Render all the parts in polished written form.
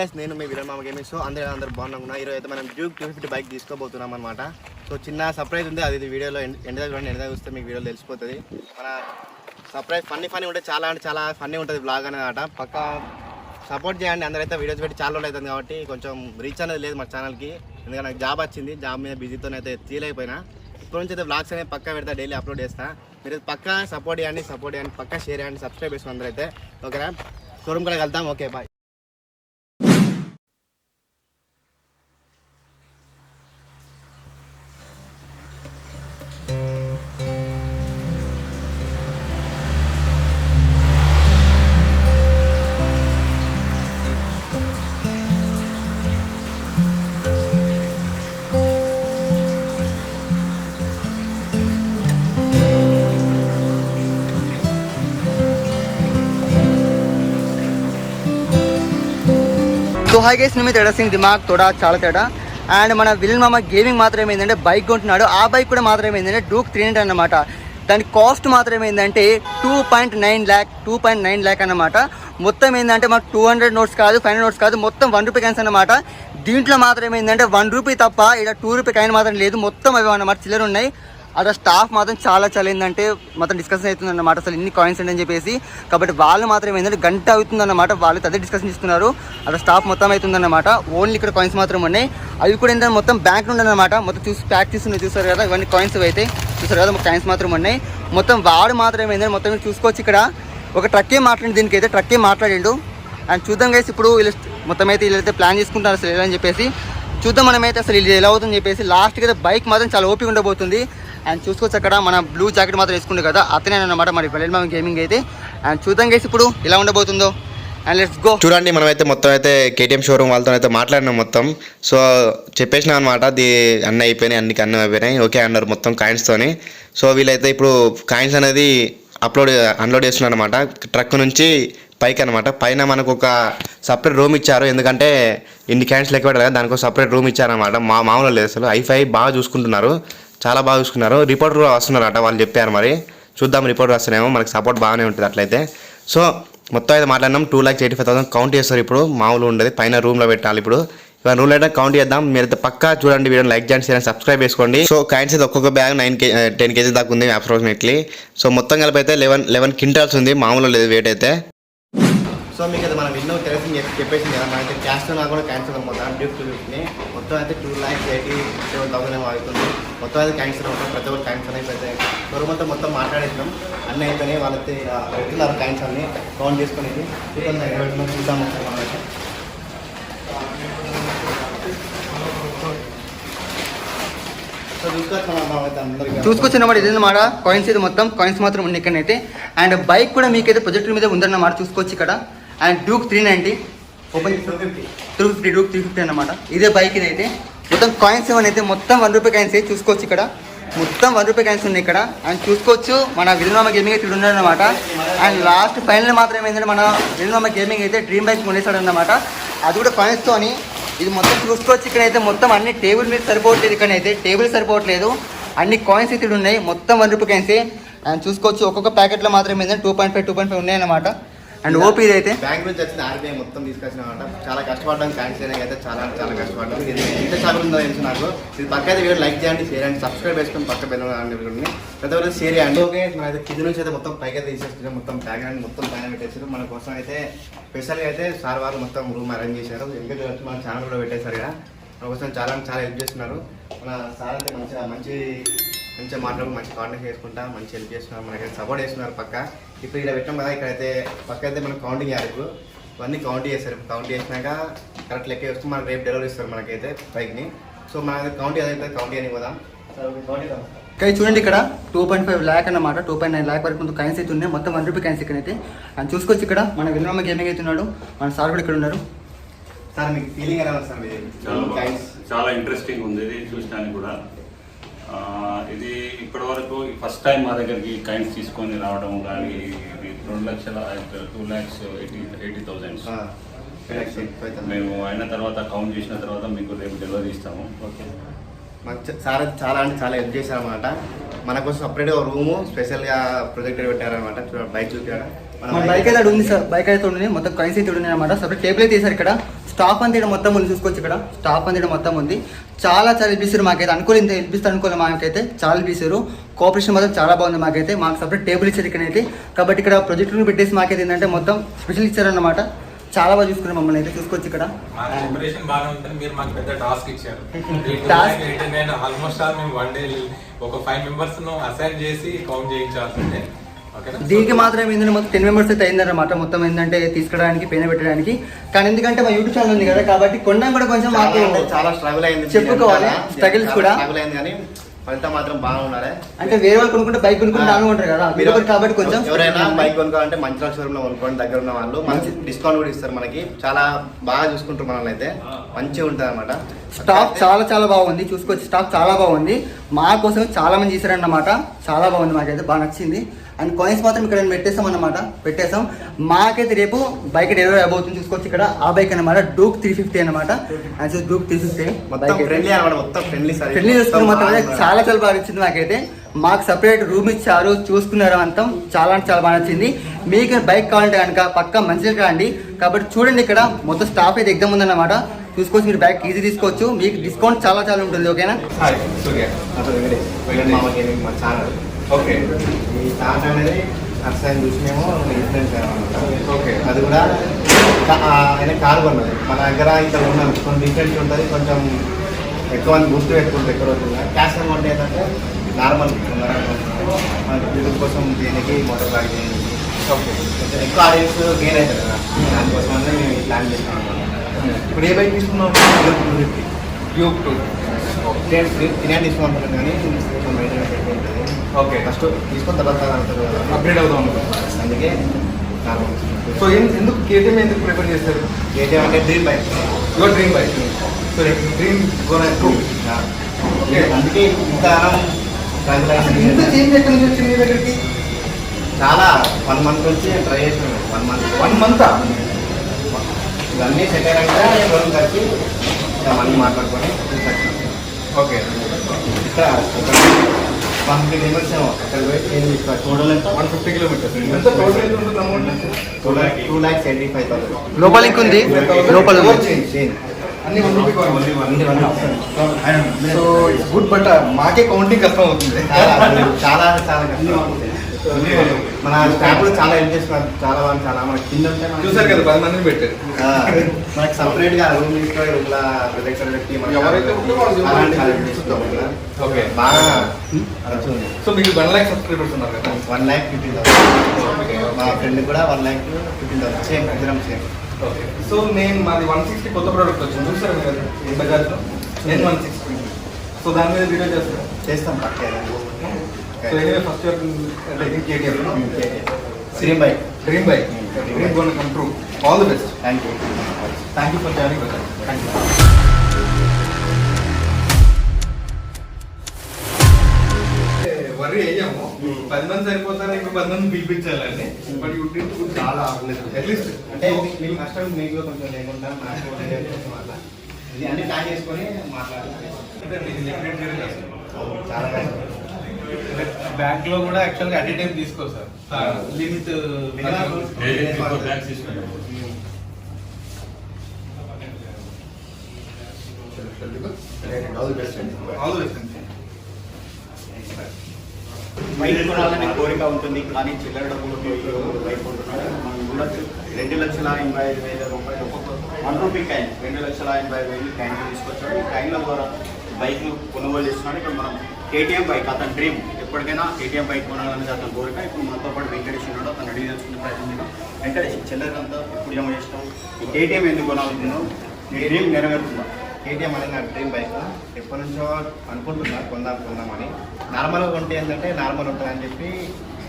Guys, నేను మీ villain మామ gaming. So అందరూ బాగున్నాం. ఈరోజు అయితే మనం డ్యూక్ 250 బైక్ తీసుకోబోతున్నాం అనమాట. సో చిన్న సర్ప్రైజ్ ఉంది, అది వీడియోలో ఎండ్ దగ్గర చూస్తే మీకు వీడియోలో తెలిసిపోతుంది. మన సర్ప్రైజ్ ఫన్నీ ఉంటే చాలా అంటే చాలా ఫన్నీ ఉంటుంది బ్లాగ్ అనమాట. పక్కా సపోర్ట్ చేయండి. అందరైతే వీడియోస్ పెట్టి చాలా రోజులు అవుతుంది కాబట్టి కొంచెం రీచ్ అనేది లేదు మా ఛానల్కి. ఎందుకంటే నాకు జాబ్ వచ్చింది, జాబ్ మీద బిజీతోనైతే తీయలేకపోయినా. ఇప్పటి నుంచి అయితే బ్లాగ్స్ అనేది పక్కా పెడతా, డైలీ అప్లోడ్ చేస్తా. మీరు పక్కా సపోర్ట్ చేయండి, పక్కా షేర్ చేయండి, సబ్స్క్రైబ్ చేసుకోండి అందరూ అయితే. ఓకేనా, షోరూమ్ కూడా వెళ్తాం. Okay, bye. तो हाई गैस में तेड़ा सिंह दिमाग थोड़ा చాలా తేడా. అండ్ మన విలన్ మామ గేమింగ్ మాత్రం ఏంటంటే బైక్ కొంటున్నాడు. ఆ బైక్ కూడా మాత్రం ఏంటంటే డ్యూక్ 300 అన్నమాట. దాని కాస్ట్ మాత్రం ఏంటంటే 2.9 lakh అన్నమాట. మొత్తం ఏంటంటే మాకు 200 నోట్స్ కాదు, 500 నోట్స్ కాదు, మొత్తం 1 రూపీ కాయిన్స్ అన్నమాట. దీంట్లో మాత్రం ఏంటంటే 1 రూపీ తప్ప ఇక్కడ 2 రూపీ కాయిన్ మాత్రం లేదు, మొత్తం అవి అన్నమాట చిల్లర ఉన్నాయి. అక్కడ స్టాఫ్ మాత్రం చాలా ఏంటంటే మొత్తం డిస్కషన్ అవుతుంది అన్నమాట, అసలు ఇన్ని కాయిన్స్ అని చెప్పేసి. కాబట్టి వాళ్ళు మాత్రం ఏంటంటే గంట అవుతుందన్నమాట, వాళ్ళు అదే డిస్కషన్ ఇస్తున్నారు. అక్కడ స్టాఫ్ మొత్తం అవుతుందన్నమాట. ఓన్లీ ఇక్కడ కాయిన్స్ మాత్రం ఉన్నాయి. అవి కూడా ఏంటంటే మొత్తం బ్యాంక్ నుండి అన్నమాట. మొత్తం ప్యాక్ చేస్తున్నారు, చూస్తారు కదా, ఇవన్నీ కాయిన్స్ అయితే చూస్తారు కదా, కాయిన్స్ మాత్రం ఉన్నాయి. మొత్తం వాడు మాత్రం ఏంటంటే మొత్తం చూసుకోవచ్చు. ఇక్కడ ఒక ట్రక్కే మాట్లాడి, దీనికైతే ట్రక్కే మాట్లాడిండు. అండ్ చూద్దాం గైస్, ఇప్పుడు వీళ్ళు మొత్తం అయితే వీళ్ళైతే ప్లాన్ చేసుకుంటారు అసలు ఎలా అని చెప్పేసి. చూద్దాం మనమైతే అసలు ఇది ఎలా అవుతుందని చెప్పేసి. లాస్ట్కి అయితే బైక్ మాత్రం చాలా ఓపిక ఉండబోతుంది. అండ్ చూసుకోవచ్చు అక్కడ మన బ్లూ జాకెట్ మాత్రం వేసుకుంటే కదా, అతనే అన్నమాట మరి విలన్ మామ గేమింగ్ అయితే. అండ్ చూద్దాం గైస్ ఇప్పుడు ఎలా ఉండబోతుందో. And let's go. చూడండి, మనమైతే మొత్తం అయితే కేటీఎం షోరూమ్ వాళ్ళతో అయితే మాట్లాడినాం మొత్తం. సో చెప్పేసినాం అనమాట, అన్నీ అయిపోయినాయి, అన్నీ అయిపోయినాయి, ఓకే అన్నారు మొత్తం కాయిన్స్తోని. సో వీళ్ళైతే ఇప్పుడు కాయిన్స్ అనేది అన్లోడ్ చేస్తున్నారు అనమాట ట్రక్ నుంచి పైకి అనమాట. పైన మనకు ఒక సపరేట్ రూమ్ ఇచ్చారు, ఎందుకంటే ఇన్ని క్యాన్స్ లెక్క పెట్టారు కదా, దానికి ఒక సపరేట్ రూమ్ ఇచ్చారనమాట. మామూలు లేదు అసలు, హైఫై బాగా చూసుకుంటున్నారు, చాలా బాగా చూసుకున్నారు. రిపోర్టర్ వస్తున్నారట, వాళ్ళు చెప్పారు. మరి చూద్దాం, రిపోర్టర్ వస్తున్నాయేమో, మనకి సపోర్ట్ బాగానే ఉంటుంది అట్లయితే. సో మొత్తం అయితే మాట్లాడినాం. 2,85,000 కౌంట్ చేస్తారు ఇప్పుడు, మామూలు ఉండదు, పైన రూమ్లో పెట్టాలి. ఇప్పుడు ఇవాళ రూమ్లో అయితే కౌంట్ చేద్దాం. మీరైతే పక్కా చూడండి, వీడియో లైక్ చేయండి, షేర్ సబ్స్క్రైబ్ చేసుకోండి. సో కాయిన్స్ అయితే ఒక్కొక్క బ్యాగ్ 10 kg దాకా ఉంది అప్రాక్సిమేట్లీ. సో మొత్తం కలిపి అయితే 11 క్వింటాల్స్ ఉంది, మామూలు లేదు వెయిట్ అయితే. సో మీకు అయితే మనం ఎన్నో తెలిసి చెప్పేసింది కదా, మనైతే క్యాష్తో నాకు కూడా క్యాన్సిల్ అన్నమాట. డ్యూక్ మొత్తం అయితే 2,87,000 ఏమో అవుతుంది. మొత్తం అయితే క్యాన్సిల్ ఉంటాం, ప్రతి ఒక్కరు క్యాన్సిల్ అయిపోతే షోరూమ్ అంతా మొత్తం మాట్లాడేసినాం, అన్నీ అయిపోయినాయి. వాళ్ళైతే పెడుతున్నారు క్యాన్స్ అన్ని కౌంట్ చేసుకుని చూద్దాం ఒకసారి మనమైతే. చూసుకొచ్చినమాట ఇది అన్నమాట కాయిన్స్ అయితే మొత్తం కాయిన్స్ మాత్రం ఉన్నాయి ఇక్కడైతే. అండ్ బైక్ కూడా మీకైతే ప్రొజెక్టర్ మీద ఉందన్నమాట, చూసుకోవచ్చు ఇక్కడ. అండ్ డ్యూక్ 390 ఓపెన్ 350 డ్యూక్ 350 అన్నమాట. ఇదే బైక్ ఇదైతే. మొత్తం కాయిన్స్ ఏమైనా మొత్తం 1 రూపీ కాయిన్స్ చూసుకోవచ్చు ఇక్కడ, మొత్తం 1 రూపీ కాయిన్స్ ఉన్నాయి ఇక్కడ. అండ్ చూసుకోవచ్చు మన విలన్ మామ గేమింగ్ అయితే ఉన్నాడు అనమాట. అండ్ లాస్ట్ ఫైనల్ మాత్రం ఏంటంటే మన విలన్ మామ గేమింగ్ అయితే డ్రీమ్ బైక్ కొనేసాడు అన్నమాట, అది కూడా కాయిన్స్తో అని. ఇది మొత్తం చూసుకోవచ్చు ఇక్కడైతే మొత్తం అన్ని టేబుల్ మీద సరిపోవట్లేదు, ఇక్కడైతే టేబుల్ సరిపోవట్లేదు, అన్ని కాయిన్స్ అయితే ఉన్నాయి, మొత్తం 1 రూపీ కాయిన్సే. అండ్ చూసుకోవచ్చు ఒక్కొక్క ప్యాకెట్లో మాత్రం ఏంటంటే 2.5 ఉన్నాయన్నమాట. అండ్ ఓపీ అయితే బ్యాంక్ నుంచి వచ్చిన RBI మొత్తం తీసుకొచ్చినమాట. చాలా కష్టపడ్డాం, కాయిన్స్ అయితే చాలా కష్టపడ్డాం. ఇది ఎంత చాలా ఉందో తెలుసు నాకు. ఇది పక్క అయితే వీడియో లైక్ చేయండి, షేర్ చేయండి, సబ్స్క్రైబ్ చేసుకొని పక్క బెల్ ప్రతి ఒక్కరు షేర్ చేయండి. ఓకే, మనైతే కింద నుంచి అయితే మొత్తం పైకి అయితే తీసేసుకున్నాం, మొత్తం ప్యాక్ అని మొత్తం పైన పెట్టేసారు. మన కోసం అయితే స్పెషల్గా అయితే సార్ వాళ్ళు మొత్తం రూమ్ అరేంజ్ చేశారు. ఎందుకంటే వచ్చి మన ఛానల్ కూడా పెట్టేశారు కదా, మన కోసం చాలా హెల్ప్ చేస్తున్నారు. మన సార్ అయితే మంచిగా మాట్లాడు, మంచి కాంటాక్ట్ చేసుకుంటా, మంచి హెల్ప్ చేస్తున్నారు, మనకైతే సపోర్ట్ చేస్తున్నారు పక్క. ఇప్పుడు ఇక్కడ పెట్టాం కదా, ఇక్కడైతే పక్క అయితే మనం కౌంటింగ్ చేయాలి. ఇప్పుడు ఇవన్నీ కౌంట్ చేస్తారు, కౌంట్ చేసినాక కరెక్ట్ లెక్క వస్తే మనకు రేపు డెలివరీ ఇస్తారు మనకైతే బైక్ని. సో మనకి కౌంట్ ఏదైతే కౌంట్ చేయని పోదాం. ఇక్కడ చూడండి, ఇక్కడ 2.5 lakh అన్నమాట, 2.9 lakh వరకు కాయిన్స్ అయితే ఉన్నాయి, మొత్తం 1 రూపీ కాయిన్స్ ఇక్కడైతే. అండ్ చూసుకోవచ్చు ఇక్కడ మన విలన్ మామ గేమింగ్ అయితే ఉన్నాడు, మన సార్ కూడా ఇక్కడ ఉన్నారు. సార్ మీకు ఫీలింగ్ ఎలా ఉంది సార్? చాలా ఇంట్రెస్టింగ్ ఉంది ఇది చూడడానికి కూడా. ఇది ఇప్పటి వరకు ఫస్ట్ టైం మా దగ్గరికి కాయిన్స్ తీసుకొని రావడం కానీ, 2,80,000 మేము అయిన తర్వాత కౌంట్ చేసిన తర్వాత మీకు రేపు డెలివరీ ఇస్తాము. ఓకే, మాకు సార్ చాలా అంటే చాలా హెల్ప్ చేశారనమాట. మన కోసం సపరేట్గా రూము స్పెషల్గా ప్రొజెక్టర్ పెట్టారనమాట. బైక్ చూపించారా? బైక్ అయితే ఉంది సార్, బైక్ అయితే ఉంది, మొత్తం కాయిన్స్ అయితే ఉన్నాయి అనమాట. సపరేట్ టేబుల్ అయితే వేసారు ఇక్కడ, స్టాఫ్ అంతా ఇక్కడ మొత్తం ఉంది, చూసుకోవచ్చు ఇక్కడ స్టాఫ్ అంతా ఇక్కడ మొత్తం ఉంది. చాలా హెల్ప్ చేశారు మాకైతే, అనుకోలేదు ఇంత హెల్ప్ ఇస్తారు అనుకోలేదు, మాకైతే చాలా హెల్ప్ చేశారు. కోఆపరేషన్ మాత్రం చాలా బాగుంది మాకైతే. మాకు సపరేట్ టేబుల్ ఇచ్చారు ఇక్కడైతే, కాబట్టి ఇక్కడ ప్రొజెక్టర్ పెట్టేసి మాకైతే ఏంటంటే మొత్తం స్పెషల్ ఇచ్చారన్నమాట. చాలా బాగా చూసుకున్నాం మమ్మల్ని అయితే, చూసుకోవచ్చు ఇక్కడ. మీరు మాకు పెద్ద టాస్క్ ఇచ్చారు. నేను ఆల్మోస్ట్ మేము వన్ డే ఒక 5 మెంబర్స్ అసైన్ చేసి కౌంట్ చేయించాల్సిందే. దీనికి మాత్రం ఏంటంటే మొత్తం 10 మెంబర్స్ అయితే అయిందన్నమాట. మొత్తం ఏంటంటే తీసుకోవడానికి పెయిన్ పెట్టడానికి. కానీ ఎందుకంటే మా యూట్యూబ్ ఛానల్ ఉంది కదా, కాబట్టి కొనడం కూడా కొంచెం మాకు చాలా స్ట్రగుల్ అయింది, చెప్పుకోవాలి. స్ట్రగుల్స్ కూడా స్ట్రగుల్ అయింది, కానీ ఫలితం మాత్రం బాగుండాలి. అంటే వేరే వాళ్ళు కొనుక్కుంటే బైక్ కొనుక్కుంటే అనుకుంటారు కదా, మీరు కాబట్టి కొంచెం ఎవరైనా బైక్ కొనుక్కోవాలంటే మంచి షోరూమ్ లో కొనుక్కోండి. దగ్గర ఉన్న వాళ్ళు మంచి డిస్కౌంట్ కూడా ఇస్తారు మనకి. చాలా బాగా చూసుకుంటారు మనల్ని అయితే, మంచిగా ఉంటుంది అనమాట. స్టాక్ చాలా చాలా బాగుంది, చూసుకోవచ్చు. స్టాక్ చాలా బాగుంది, మా కోసం చాలా మంది చేశారన్నమాట. చాలా బాగుంది, మాకైతే బాగా నచ్చింది. అండ్ కాయిన్స్ మాత్రం ఇక్కడ పెట్టేస్తాం అన్నమాట, పెట్టేసాం. మాకైతే రేపు బైక్ డెలివరీ అయిపోతుంది, చూసుకోవచ్చు. ఇక్కడ ఆ బైక్ అనమాట డూక్ 350 అనమాట. డూక్ 350 ఫ్రెండ్లీ చూసుకుని మొత్తం చాలా చాలా బాగా నచ్చింది మాకైతే. మాకు సపరేట్ రూమ్ ఇచ్చారు, చూసుకున్నారు అంతం. చాలా అంటే చాలా బాగా నచ్చింది. మీకు బైక్ కావాలంటే కనుక పక్కా మంచిగా రండి. కాబట్టి చూడండి, ఇక్కడ మొత్తం స్టాఫ్ అయితే ఎగ్జామ్ ఉందన్నమాట. చూసుకోవచ్చు, మీరు బ్యాగ్ ఈజీ తీసుకోవచ్చు. మీకు డిస్కౌంట్ చాలా చాలా ఉంటుంది, ఓకేనా? ఓకే, ఈ టాట్ అనేది అర్సైన్ చూసినేమో ఇన్ఫ్లుయెన్స్ అనమాట. ఓకే, అది కూడా ఆయన కారు కొన్నది మన దగ్గర. ఇక్కడ ఉన్నాం కొన్ని డిఫరెన్స్ ఉంటుంది, కొంచెం ఎక్కువ మంది గుర్తు పెట్టుకుంటారు ఎక్కువ రోజులుగా. క్యాష్ అమౌంట్ ఏంటంటే నార్మల్ మనకి యూట్యూబ్ కోసం దీనికి మోటార్ బ్యాగ్ చేయడానికి. ఓకే, కొంచెం ఎక్కువ ఆడియన్స్ గెయిన్ అవుతారు కదా, దానికోసమనే మేము ప్లాన్ చేస్తాం అనమాట. ఇప్పుడు ఏ బైక్ తీసుకున్నాం? డ్యూక్ 2 తినే తీసుకుంటాం, కానీ కొంచెం మెయింటెనెన్స్ ఎక్కువ ఉంటుంది. ఓకే, ఫస్ట్ తీసుకున్న తర్వాత అప్గ్రేడ్ అవుతాం, అందుకే నార్మల్. సో ఎందుకు కేటీఎం ఎందుకు ప్రిఫర్ చేస్తారు? కేటీఎం అంటే dream bike, your dream bike. So dream true. అందుకే ఇంత దగ్గరికి చాలా 1 మంత్ నుంచి ట్రై చేసాను. 1 మంత్ ఇవన్నీ సెట్ అయినాక రోజు కలిసి ఇంకా మళ్ళీ మాట్లాడుకొని తీసుకొచ్చాను. ఓకే, ఇక్కడ 150 కిలోమీటర్స్ ఏమో అక్కడ పోయి నేను తీసుకోవాలి. టోటల్ ఎంత? 150 కిలోమీటర్స్. 2,75,000. లోపల లింక్ ఉంది, లోపల సో గుడ్. బట్ మాకే కౌంటింగ్ కష్టం అవుతుంది, చాలా చాలా కష్టం. మన స్టాఫ్ కూడా చాలా హెల్ప్ చేస్తున్నారు, చాలా బాగా. చాలా మనకి కింద ఉంటే చూసారు కదా 10 మందిని పెట్టారు. మనకి సపరేట్ గా రూమ్ తీసుకొని రూమ్ లా ప్రొజెక్టర్ పెట్టి ఎవరైతే ఓకే బాగా నచ్చింది. సో మీకు 1 lakh సబ్స్క్రైబర్స్ ఉన్నారు కదా? 1,50,000. మా ఫ్రెండ్ కూడా 1,50,000 సేమ్ ఇద్దరం సేమ్. ఓకే, సో నేను మాది 160 కొత్త ప్రోడక్ట్ వచ్చింది, చూసారు కదా బజాజ్లో. నేను 160, సో దాని మీద వీడియో చేస్తాం పక్కా. So anyway first KTM dream bike, dream gone come true. All the best. Thank you for joining with us. Thank you. వరి అయ్యాము, 10 మంది సరిపోతారు, ఇప్పుడు 10 మంది పిలిపించాలండి. బట్ యూ డి చాలా అట్లీస్ట్ అంటే మీకు కష్టం మీకు కొంచెం లేకుండా నాకు అట్లా ఇది అన్ని ప్లాన్ చేసుకొని మాట్లాడాలి. చాలా కష్టం. బ్యాంక్ లో కూడా యాక్చువల్గా అట్ టైం తీసుకో సార్, లిమిట్ బైక్ కొనాలనే కోరిక ఉంటుంది, కానీ చిల్లర డబ్బులకి బైక్ కొంటున్నాడు. మనం కూడా 2,85,000 రూపాయలు ఒక్కొక్క 1 రూపీ కాయిన్ 2,85,000 కాయిన్ తీసుకొచ్చాడు. ఈ కాయిన్ల ద్వారా బైక్లు కొనుగోలు చేస్తున్నాడు. ఇక్కడ మనం కేటీఎం బైక్, అతని డ్రీమ్ ఎప్పటికైనా కేటీఎం బైక్ కొనాలనేది అతని కోరిక. ఇప్పుడు మనతో పాటు వెంకటేష్ ఉన్నాడు, అతను అడిగి తెలుసుకునే ప్రయత్నం చేద్దాం. వెంకటేష్, చిల్లరంతా ఎప్పుడు జమ చేస్తాం? ఈ కేటీఎం ఎందుకు కొనాలనుకున్నావు? నీ డ్రీమ్ నెరవేరుతుందా? కేటీఎం అనేది నా డ్రీమ్ బైక్. ఎప్పటి నుంచో అనుకుంటున్నా కొందామని. నార్మల్గా కొంటే ఏంటంటే నార్మల్ ఉంటుందని చెప్పి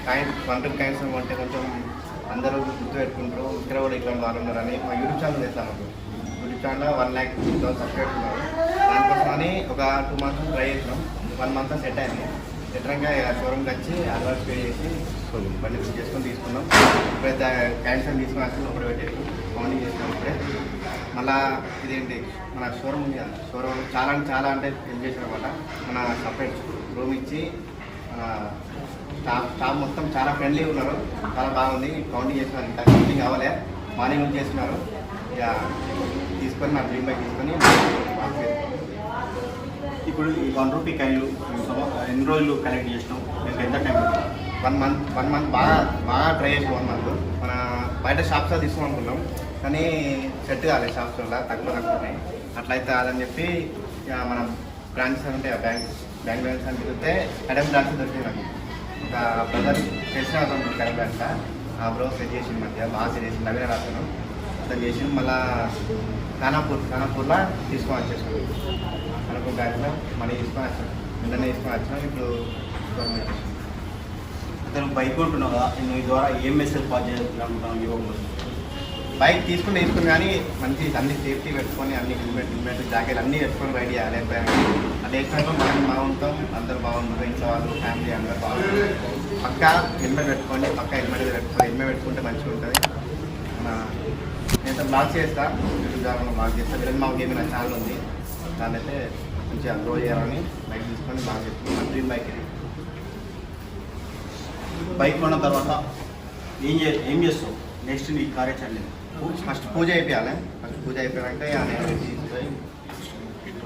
కాయిన్ 1 రూపీ కాయిన్స్ కొంటే కొంచెం అందరూ గుర్తు పెట్టుకుంటారు. ఇక్కడ కూడా ఇట్లా వాళ్ళు ఉన్నారని మా యూట్యూబ్ ఛానల్ చేస్తాను. యూట్యూబ్ ఛానల్ 1,50,000 సబ్స్క్రైబర్స్ ఉన్నారు. దానికోసమని ఒక 2 మంత్స్ ట్రై చేసినాం. 1 మంత్ సెట్ అయింది. సెటరంగా షోరూమ్కి వచ్చి అడ్వాన్స్ పే చేసి బండి బుక్ చేసుకొని తీసుకున్నాం. ఇప్పుడైతే క్యాన్సల్ తీసుకుని వచ్చి లోపల పెట్టేసి కౌంటింగ్ చేసినాం. ఇప్పుడే మళ్ళీ ఇదేంటి మన షోరూమ్ ఉంది కదా, షోరూమ్ చాలా అంటే హెల్ప్ చేశారనమాట. మన సపరేట్ రూమ్ ఇచ్చి స్టాఫ్ మొత్తం చాలా ఫ్రెండ్లీ ఉన్నారు, చాలా బాగుంది. కౌంటింగ్ చేస్తున్నారు, ఇంకా కౌంటింగ్ అవ్వలే, మార్నింగ్ నుంచి చేస్తున్నారు. ఇక తీసుకొని నా డ్రీమ్ బైక్ తీసుకొని ఇప్పుడు ఈ 1 రూపీ కాయిన్లు ఎన్ని రోజులు కలెక్ట్ చేసినాం, మీకు ఎంత టైం? 1 మంత్ బాగా ట్రై చేసి 1 మంత్ మన బయట షాప్స్లో తీసుకుని అనుకున్నాం, కానీ సెట్ కాలేదు షాప్స్ వల్ల తక్కువ అట్లయితే కాదని చెప్పి ఇక మన బ్రాంచెస్ అంటే బ్యాంక్ బ్రాంచ్ అని తిరిగితే కడెం బ్రాంచ్ దొరికింది నాకు. ఒక బ్రదర్ తెలిసిన ఉంటుంది కడెం బ్రాంచ్, ఆ బ్రో సెట్ చేసింది మధ్య బాగా సెట్ చేసింది, నవీన రాశాను అతను చేసి మళ్ళీ ఖానాపూర్లో తీసుకొని వచ్చేసాను. ఖానాపూర్ బ్యాంక్లో మనీ తీసుకొని వచ్చాను, నిన్ననే తీసుకొని వచ్చినాం. ఇప్పుడు అతను బైక్ కొంటున్నావు కదా, నీ ద్వారా ఏం మెసేజ్ పాస్ చేయాలనుకుంటున్నాను యువకులు? బైక్ తీసుకుని కానీ మంచి అన్ని సేఫ్టీ పెట్టుకొని అన్ని హెల్మెట్ జాకెట్ అన్నీ పెట్టుకొని రైడ్ చేయాలి. అట్లా వేసినట్టు మనం బాగుంటాం, అందరూ బాగుంటారు, ఇంట్లో వాళ్ళు ఫ్యామిలీ అందరూ బాగుంటారు. పక్కా హెల్మెట్ పెట్టుకోండి, పక్కా హెల్మెట్ పెట్టుకుంటే మంచిగా ఉంటుంది. నేను బ్లాగ్ చేస్తా, యూట్యూబ్ ఛానల్ బ్లాగ్ చేస్తాను. వీళ్ళని మా గేమ్ నా ఛానల్ ఉంది, దాన్ని అయితే మంచిగా గ్రో చేయాలని బైక్ తీసుకొని బాగా చేస్తాను. మన డ్రీమ్ బైక్ ఇది. బైక్ కొన్న తర్వాత ఏం చేస్తావు నెక్స్ట్ నీ కార్యాచరణ? ఫస్ట్ పూజ అయిపోయాలి. ఫస్ట్ పూజ అయిపోయాక నేను తీసుకొని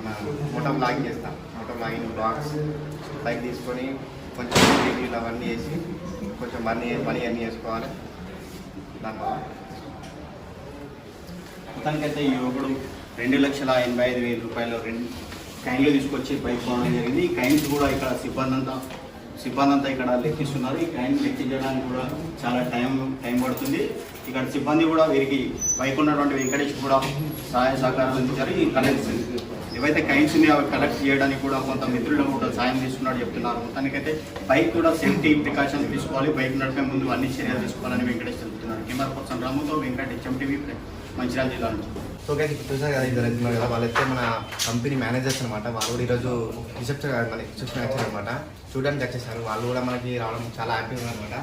మన మోటో బ్లాగింగ్ చేస్తాను. మోటో బ్లాగింగ్ బ్లాగ్స్ బైక్ తీసుకొని కొంచెం రివ్యూలు అవన్నీ వేసి కొంచెం మనీ అన్నీ వేసుకోవాలి. దానివల్ల మొత్తానికైతే ఈ యువకుడు 2,85,000 రూపాయలు 2 కైన్లు తీసుకొచ్చి బైక్ కొనడం జరిగింది. ఈ కైన్స్ కూడా ఇక్కడ సిబ్బంది అంతా ఇక్కడ లెక్కిస్తున్నారు. ఈ కైన్ లెక్కించడానికి కూడా చాలా టైం పడుతుంది. ఇక్కడ సిబ్బంది కూడా వీరికి బైక్ ఉన్నటువంటి వెంకటేష్ కూడా సహాయ సహకారాలు అందించారు. ఈ కలెక్ట్ ఏవైతే కైన్స్ ఉన్నాయో అవి కలెక్ట్ చేయడానికి కూడా కొంత మిత్రులు కూడా సాయం తీసుకున్నాడు చెప్తున్నారు. మొత్తానికైతే బైక్ కూడా సేఫ్టీ ప్రికాషన్స్ తీసుకోవాలి, బైక్ నడిపే ముందు అన్ని చర్యలు తీసుకోవాలని వెంకటేష్ చెప్తున్నారు. కెమెరా పర్సన్ రాముతో వెంకటేష్ HMTV మంచిర్యాల జిల్లా నుంచి. సో గైస్ ఇప్పుడు చూసారు కదా, ఇద్దరు వెళ్తున్నారు కదా, వాళ్ళైతే మన కంపెనీ మేనేజర్స్ అనమాట. వాళ్ళు కూడా ఈరోజు రిసెప్షన్ వచ్చారనమాట, చూడడానికి వచ్చేసారు. వాళ్ళు కూడా మనకి రావడం చాలా హ్యాపీగా ఉందన్నమాట.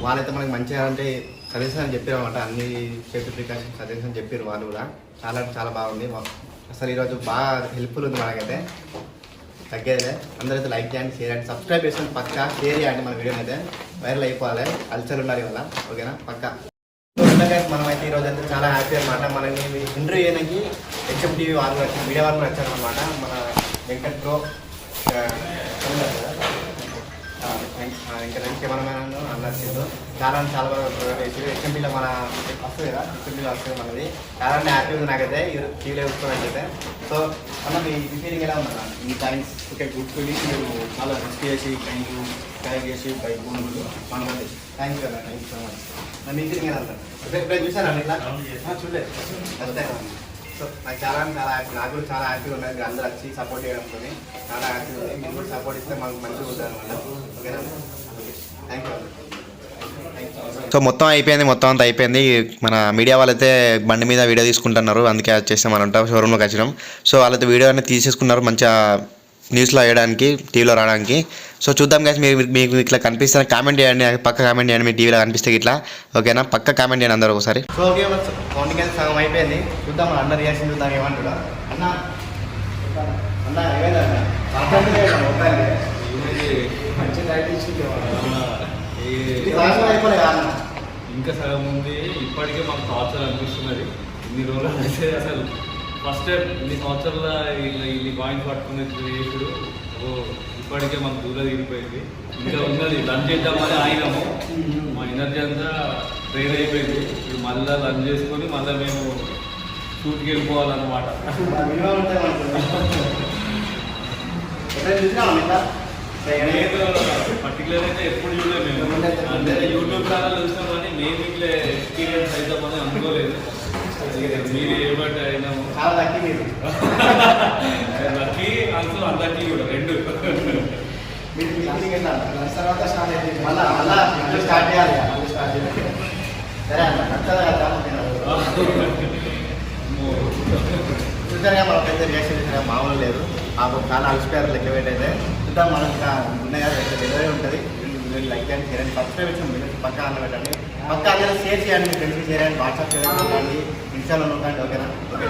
వాళ్ళైతే మనకి మంచిగా అంటే సజెషన్ అని చెప్పారు అనమాట, అన్ని సేఫ్టీ ప్రికాషన్స్ సజెషన్ చెప్పారు. వాళ్ళు కూడా చాలా బాగుంది అసలు. ఈరోజు బాగా హెల్ప్ఫుల్ ఉంది మనకైతే. తగ్గేదే అందరైతే లైక్ చేయండి, షేర్ చేయండి, సబ్స్క్రైబ్ చేసుకొని పక్కా షేర్ చేయండి. మన వీడియోని అయితే వైరల్ అయిపోవాలి, కల్చర్ ఉండాలి వల్ల. ఓకేనా? పక్కా. మనమైతే ఈరోజు అయితే చాలా హ్యాపీ అనమాట. మనకి ఇంటర్వ్యూ చేయడానికి HMTV వాళ్ళు వచ్చారు, మీడియా వాళ్ళు వచ్చారనమాట. మన వెంకట్ బ్రో ఇంకా కెమెరామెన్ అన్నట్టు చాలా బాగా ప్రోగ్రామ్ చేసి HMTVలో మన వస్తుంది కదా, HMTVలో వస్తుంది మనది. చాలా హ్యాపీ ఉంది నాకైతే టీవీలో చూసుకోవడానికి అయితే. సో అన్న మీ ఫీలింగ్ ఎలా ఉందా? ఈ టైమ్స్ ఓకే గుడ్ ఫీలింగ్. మీరు చాలా రిస్క్ చేసి ట్రైన్ చేసి బైక్ కొనుగోలు మనకు థ్యాంక్ యూ అన్న, thank you so much. Me feeling ఎలా ఉందా? ఇప్పుడు చూసారా ఇట్లా చూడలేదు అంతే. సో నాకు చాలా హ్యాపీ, నాకు కూడా చాలా హ్యాపీగా ఉన్నది. మీరు అందరూ వచ్చి సపోర్ట్ చేయడంతో చాలా హ్యాపీగా ఉంది. మీరు కూడా సపోర్ట్ ఇస్తే మాకు మంచిగా ఉంటుంది అనమాట. ఓకేనా? Okay, thank you. సో మొత్తం అంతా అయిపోయింది. మన మీడియా వాళ్ళైతే బండి మీద వీడియో తీసుకుంటున్నారు, అందుకే వచ్చేసామనంట షోరూంలోకి వచ్చినాం. సో వాళ్ళైతే వీడియో అనేది తీసేసుకున్నారు మంచిగా న్యూస్లో వేయడానికి, టీవీలో రావడానికి. సో చూద్దాం guys, మీకు ఇట్లా కనిపిస్తే కామెంట్ చేయండి, పక్క కామెంట్ చేయండి, మీ టీవీలో కనిపిస్తే ఇట్లా. ఓకేనా? పక్క కామెంట్ చేయండి అందరూ ఒకసారి. సో ఓకే, కౌంటింగ్ అయితే సగం అయిపోయింది. చూద్దాం మన అన్న రియాక్షన్ చూద్దాం ఏమంటాడు. అన్న ఏమైందన్న అయిపోలేదు అన్న? ఇంకా సగం ఉంది. ఇప్పటికే మాకు టార్చర్ అనిపిస్తున్నది. ఇన్ని రోజులు అయితే అసలు ఫస్ట్ టైం ఇన్ని సంవత్సరాల ఇన్ని పాయింట్ పట్టుకునే చేసుడు ఇప్పటికే మాకు దూరం తీరిపోయింది. ఇంకా ఉన్నది లంచ్ చేద్దామని ఆగినాము, మా ఎనర్జీ అంతా ట్రైన్ అయిపోయింది. ఇప్పుడు మళ్ళీ లంచ్ చేసుకొని మళ్ళీ మేము షూట్కి వెళ్ళిపోవాలన్నమాట. పర్టికులర్ అయితే ఎప్పుడు చూడలేదు మేము, అంటే యూట్యూబ్ ఛానల్ చూస్తాం కానీ మేము ఇట్లా ఎక్స్పీరియన్స్ అవుతామని అనుకోలేదు. మీరు ఏమంటే అయినాము చాలా లక్కీ మీరు. లక్కీ ఆల్సో అన్లక్కీ కూడా రెండు. తర్వాత స్టార్ట్ అయింది, మళ్ళీ స్టార్ట్ చేయాలి. సరే అన్న, చూసారుగా మన పెద్ద రియాక్షన్ చూసారా, మామూలు లేదు. చాలా అలసిపోయారు లెక్క పెట్టయితే. చూద్దాం మనం ఇంకా ఉన్నాయి కదా, డెలివరీ ఉంటుంది. లైక్ చేయండి, షేర్ చేయండి, సబ్స్క్రైబ్ చేయండి, పక్క అన్న పెట్టండి, పక్క అందరూ షేర్ చేయండి, మీ ఫ్రెండ్స్కి షేర్ చేయండి, వాట్సాప్ చేయండి, ఇన్స్టాలో ఉండండి. ఓకేనా? ఓకే.